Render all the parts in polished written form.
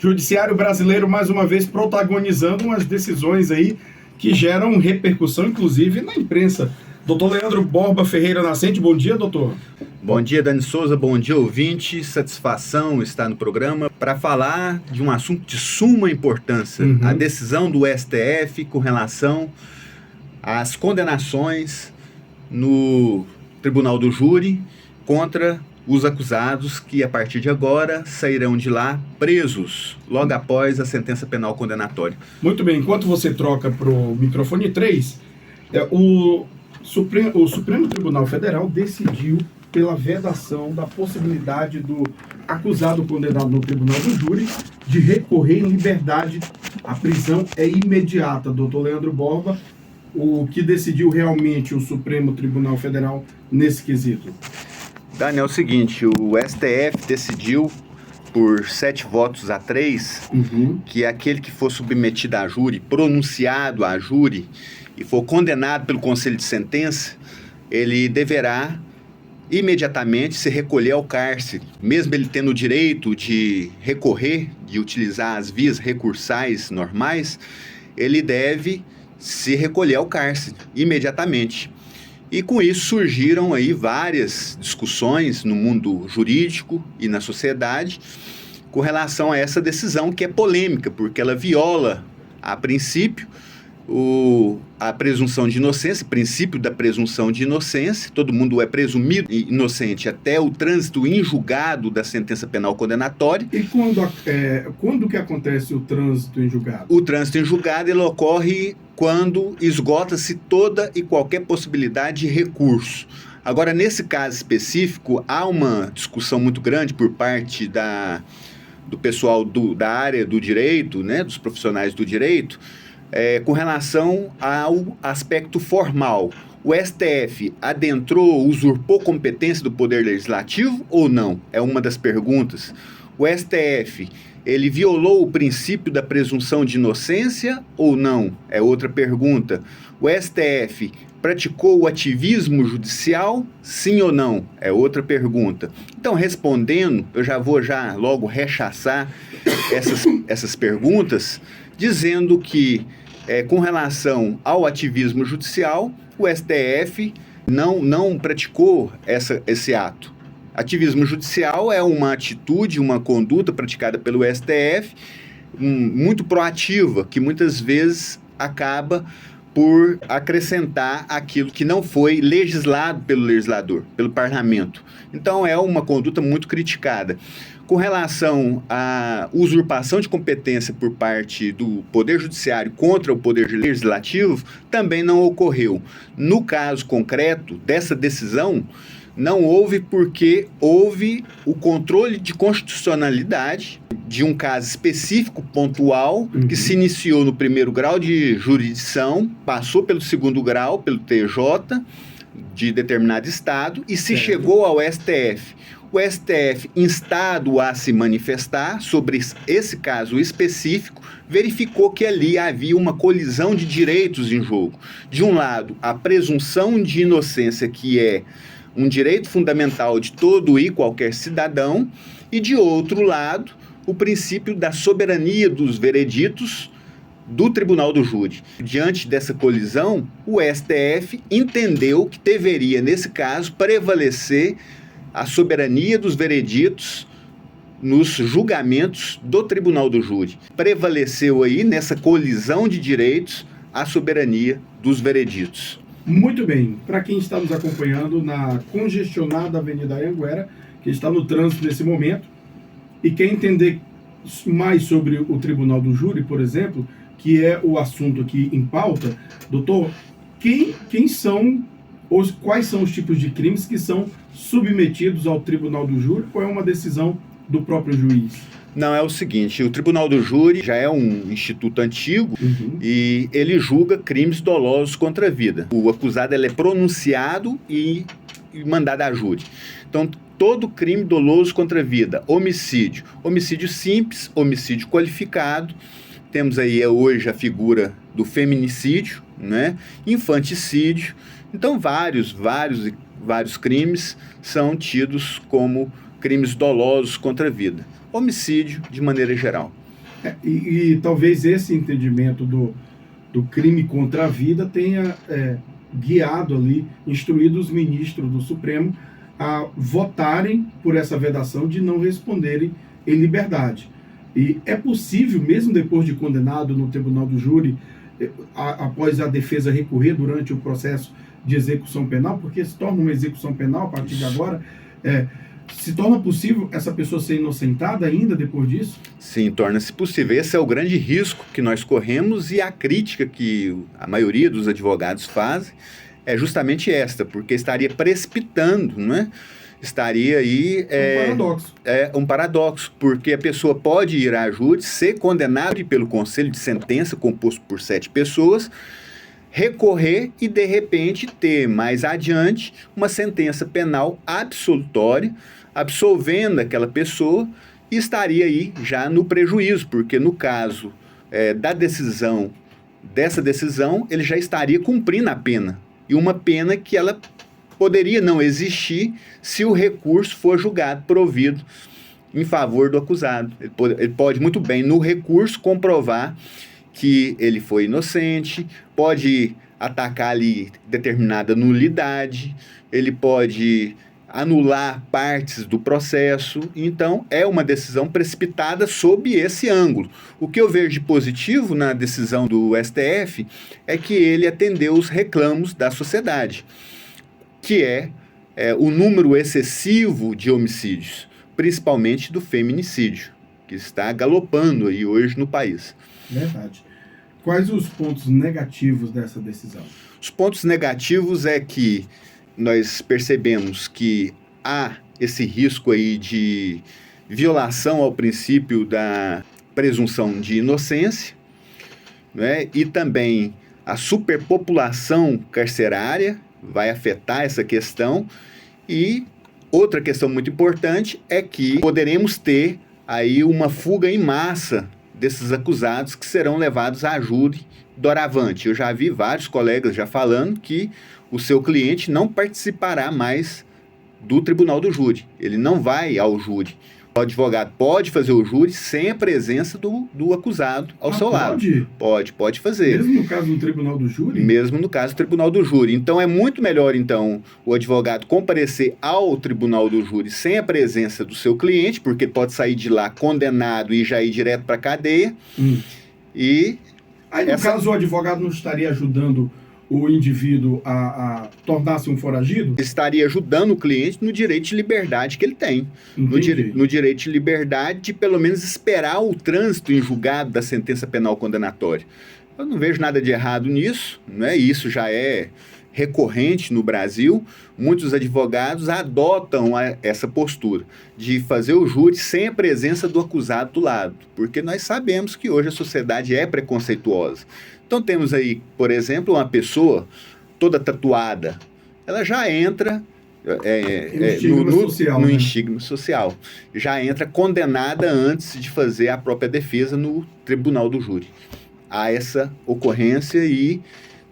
Judiciário brasileiro, mais uma vez, protagonizando umas decisões aí que geram repercussão, inclusive, na imprensa. Doutor Leandro Borba Ferreira Nascente, bom dia, doutor. Bom dia, Dani Souza, bom dia, ouvinte. Satisfação estar no programa para falar de um assunto de suma importância. A decisão do STF com relação às condenações no Tribunal do Júri contra os acusados que, a partir de agora, sairão de lá presos logo após a sentença penal condenatória. Muito bem, enquanto você troca para o microfone 3, o Supremo Tribunal Federal decidiu pela vedação da possibilidade do acusado condenado no Tribunal do Júri de recorrer em liberdade. A prisão é imediata, doutor Leandro Borba. O que decidiu realmente o Supremo Tribunal Federal nesse quesito? Daniel, é o seguinte, o STF decidiu por 7 votos a 3 que aquele que for submetido a júri, pronunciado a júri e for condenado pelo Conselho de Sentença, ele deverá imediatamente se recolher ao cárcere, mesmo ele tendo o direito de recorrer, de utilizar as vias recursais normais, ele deve se recolher ao cárcere imediatamente. E com isso surgiram aí várias discussões no mundo jurídico e na sociedade com relação a essa decisão que é polêmica, porque ela viola, a princípio, a presunção de inocência, o princípio da presunção de inocência. Todo mundo é presumido inocente até o trânsito em julgado da sentença penal condenatória. E quando que acontece o trânsito em julgado? O trânsito em julgado ele ocorre quando esgota-se toda e qualquer possibilidade de recurso. Agora, nesse caso específico, há uma discussão muito grande por parte do pessoal da área do direito, né, dos profissionais do direito, com relação ao aspecto formal. O STF adentrou, usurpou competência do Poder Legislativo ou não? É uma das perguntas. O STF, ele violou o princípio da presunção de inocência ou não? É outra pergunta. O STF praticou o ativismo judicial, sim ou não? É outra pergunta. Então, respondendo, eu já vou logo rechaçar essas perguntas, dizendo que, com relação ao ativismo judicial, o STF não praticou esse ato. Ativismo judicial é uma atitude, uma conduta praticada pelo STF muito proativa, que muitas vezes acaba por acrescentar aquilo que não foi legislado pelo legislador, pelo parlamento. Então é uma conduta muito criticada. Com relação à usurpação de competência por parte do Poder Judiciário contra o Poder Legislativo, também não ocorreu. No caso concreto dessa decisão, não houve porque houve o controle de constitucionalidade de um caso específico, pontual, que se iniciou no primeiro grau de jurisdição, passou pelo segundo grau, pelo TJ, de determinado estado, e se chegou ao STF. O STF, instado a se manifestar sobre esse caso específico, verificou que ali havia uma colisão de direitos em jogo. De um lado, a presunção de inocência, que é um direito fundamental de todo e qualquer cidadão, e de outro lado, o princípio da soberania dos vereditos do Tribunal do Júri. Diante dessa colisão, o STF entendeu que deveria, nesse caso, prevalecer a soberania dos vereditos nos julgamentos do Tribunal do Júri. Prevaleceu aí, nessa colisão de direitos, a soberania dos vereditos. Muito bem. Para quem está nos acompanhando na congestionada Avenida Anhanguera, que está no trânsito nesse momento, e quer entender mais sobre o Tribunal do Júri, por exemplo, que é o assunto aqui em pauta, doutor, quais são os tipos de crimes que são submetidos ao Tribunal do Júri, ou é uma decisão do próprio juiz? Não, é o seguinte, o Tribunal do Júri já é um instituto antigo e ele julga crimes dolosos contra a vida. O acusado ele é pronunciado e mandado a júri. Então, todo crime doloso contra a vida, homicídio simples, homicídio qualificado, temos aí hoje a figura do feminicídio, né? Infanticídio. Então, vários crimes são tidos como crimes dolosos contra a vida. Homicídio, de maneira geral. E talvez esse entendimento do crime contra a vida tenha guiado ali, instruído os ministros do Supremo a votarem por essa vedação de não responderem em liberdade. E é possível, mesmo depois de condenado no tribunal do júri, após a defesa recorrer durante o processo de execução penal, porque se torna uma execução penal a partir de agora, se torna possível essa pessoa ser inocentada ainda depois disso? Sim, torna-se possível. Esse é o grande risco que nós corremos e a crítica que a maioria dos advogados fazem é justamente esta, porque estaria precipitando, né? Estaria aí... Um paradoxo. Um paradoxo, porque a pessoa pode ir à júri, ser condenada pelo conselho de sentença composto por 7 pessoas, recorrer e, de repente, ter mais adiante uma sentença penal absolutória, absolvendo aquela pessoa, e estaria aí já no prejuízo, porque no caso dessa decisão, ele já estaria cumprindo a pena, e uma pena que ela poderia não existir se o recurso for julgado provido em favor do acusado. Ele pode muito bem, no recurso, comprovar que ele foi inocente, pode atacar ali determinada nulidade, ele pode anular partes do processo. Então, é uma decisão precipitada sob esse ângulo. O que eu vejo de positivo na decisão do STF é que ele atendeu os reclamos da sociedade, que é o número excessivo de homicídios, principalmente do feminicídio, que está galopando aí hoje no país. Verdade. Quais os pontos negativos dessa decisão? Os pontos negativos é que nós percebemos que há esse risco aí de violação ao princípio da presunção de inocência, né? E também a superpopulação carcerária vai afetar essa questão. E outra questão muito importante é que poderemos ter aí uma fuga em massa desses acusados que serão levados à júri doravante. Eu já vi vários colegas já falando que o seu cliente não participará mais do tribunal do júri. Ele não vai ao júri. O advogado pode fazer o júri sem a presença do acusado ao seu lado. Pode fazer. Mesmo no caso do tribunal do júri? Mesmo no caso do tribunal do júri. Então, é muito melhor, então, o advogado comparecer ao tribunal do júri sem a presença do seu cliente, porque pode sair de lá condenado e já ir direto para a cadeia. E aí, no caso, o advogado não estaria ajudando o indivíduo a tornar-se um foragido? Estaria ajudando o cliente no direito de liberdade que ele tem. No direito de liberdade de, pelo menos, esperar o trânsito em julgado da sentença penal condenatória. Eu não vejo nada de errado nisso, né? Isso já é recorrente no Brasil. Muitos advogados adotam essa postura de fazer o júri sem a presença do acusado do lado, porque nós sabemos que hoje a sociedade é preconceituosa. Então temos aí, por exemplo, uma pessoa toda tatuada, ela já entra no estigma social, já entra condenada antes de fazer a própria defesa no tribunal do júri. Há essa ocorrência e,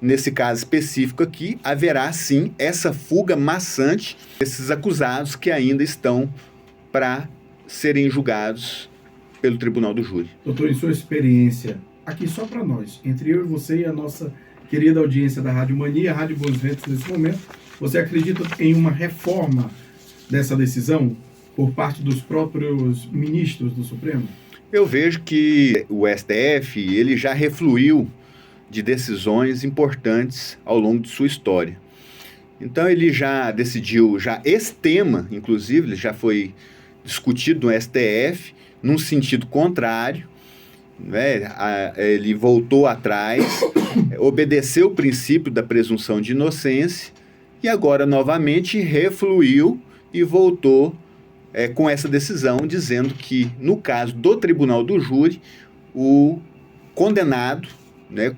nesse caso específico aqui, haverá sim essa fuga maçante desses acusados que ainda estão para serem julgados pelo tribunal do júri. Doutor, em sua experiência, aqui só para nós, entre eu e você e a nossa querida audiência da Rádio Mania, Rádio Bons Ventos nesse momento, você acredita em uma reforma dessa decisão por parte dos próprios ministros do Supremo? Eu vejo que o STF ele já refluiu de decisões importantes ao longo de sua história. Então ele já decidiu, esse tema, inclusive, ele já foi discutido no STF num sentido contrário, né? Ele voltou atrás, obedeceu o princípio da presunção de inocência e agora novamente refluiu e voltou com essa decisão, dizendo que, no caso do tribunal do júri, o condenado, né,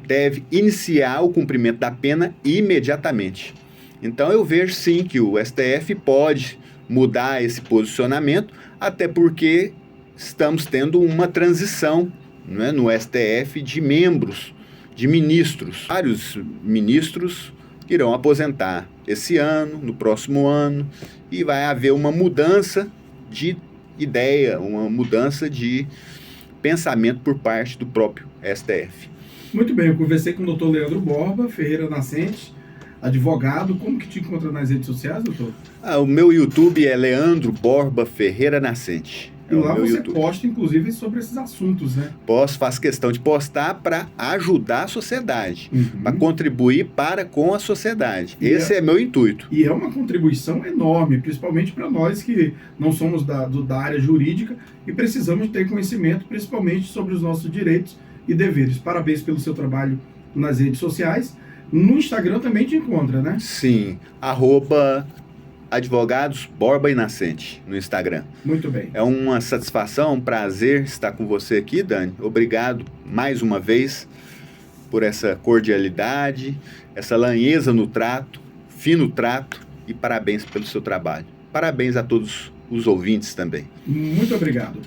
deve iniciar o cumprimento da pena imediatamente. Então eu vejo sim que o STF pode mudar esse posicionamento, até porque estamos tendo uma transição, né, no STF de membros, de ministros. Vários ministros irão aposentar esse ano, no próximo ano, e vai haver uma mudança de ideia, uma mudança de pensamento por parte do próprio STF. Muito bem, eu conversei com o doutor Leandro Borba Ferreira Nascente, advogado. Como que te encontra nas redes sociais, doutor? O meu YouTube é Leandro Borba Ferreira Nascente. E lá você YouTube. posta, inclusive, sobre esses assuntos, né? Faço questão de postar para ajudar a sociedade, para Uhum. contribuir para com a sociedade. E Esse é meu intuito. E é uma contribuição enorme, principalmente para nós que não somos da área jurídica e precisamos ter conhecimento, principalmente sobre os nossos direitos e deveres. Parabéns pelo seu trabalho nas redes sociais. No Instagram também te encontra, né? Sim, @advogados Borba e Nascente no Instagram. Muito bem. É uma satisfação, um prazer estar com você aqui, Dani. Obrigado mais uma vez por essa cordialidade, essa lanheza no trato, fino trato, e parabéns pelo seu trabalho. Parabéns a todos os ouvintes também. Muito obrigado.